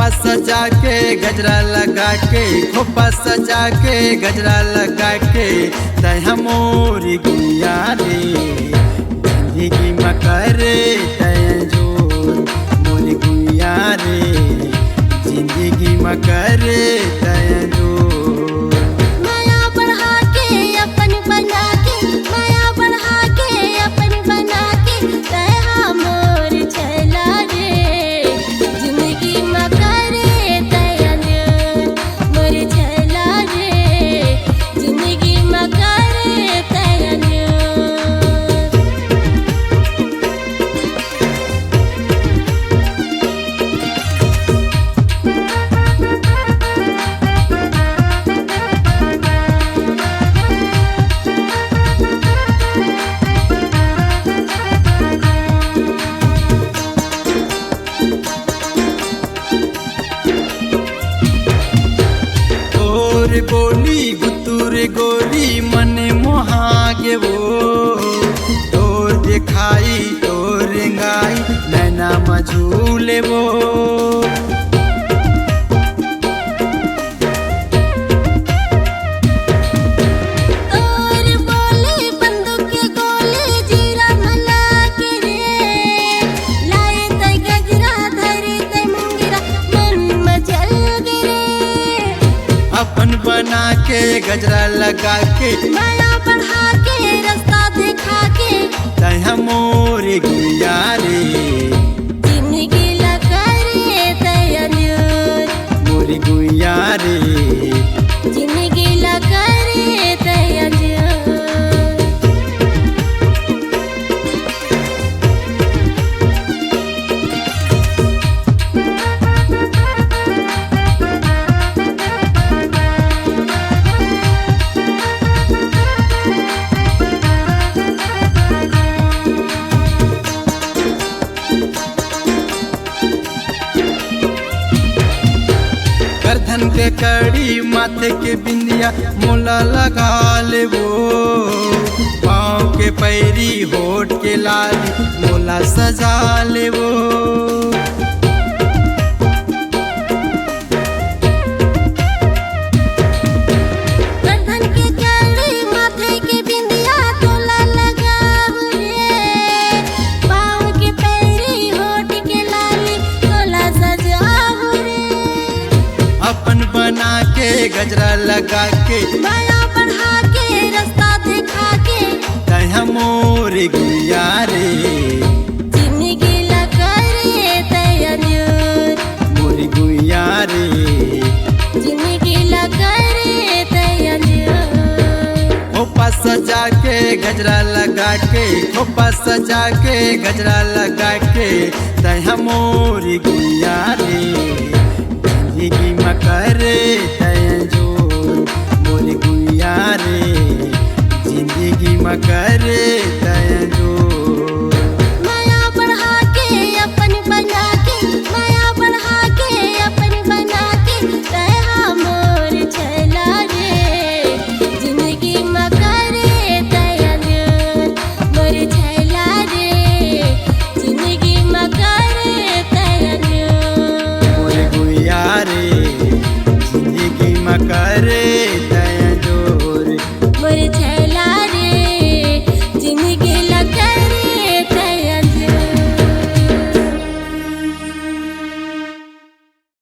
खोपा सजा के गजरा लगा के, खोपा सजा के गजरा लगा के, तय मोरी गुइया रे जिंदगी मकर तय जोर मोरी गुइया रे जिंदगी मकर तय जोर। माया बढ़ा के अपन बना के, माया बढ़ा के अपन बना के, तय मोर छला रे जिंदगी मकर तय मोर छला रे जिंदगी मकर तय। बोली गुतुर गोरी मन मोहागे वो, तोर दिखाई तोर गाई नैना मझूले वो। तोर बोले बंदूक के गोले जीरा मला के रे, लाए तय गजरा धरे तय मुंगेरा मन मचल गिरे। अपन बना के गजरा लगा के, माया बढ़ा के रास्ता दिखा के, तय मोरे गुइया रे जिंदगी लगा रे तय मोरी गुइया रे जिंदगी लगा रे तय। गर्दन के कड़ी माथे के बिंदिया मोला लगा ले वो, पाँव के पैरी होठ के लाली मोला सजा ले वो। गर्दन के कड़ी माथे के बिंदिया तोला लगा रे, पाँव के पैरी होठ के लाली तोला सजा रे। अपन बना के गजरा लगा के, माया बढ़ा के रास्ता दिखा के, तय मोरे गुइया रे जिंदगी लगा रे तय मोरी गुइया रे जिंदगी लगा रे तय। खोपा सजा के गजरा लगा के, खोपा सजा के गजरा लगा के, तय मोरी गुइया रे जिंदगी मकर तय जोर मोरी गुइया रे जिंदगी मकर तय जोर। माया बढ़ा के अपन बना के, माया बढ़ा के अपन बना के, तय मोर छला रे जिंदगी मकर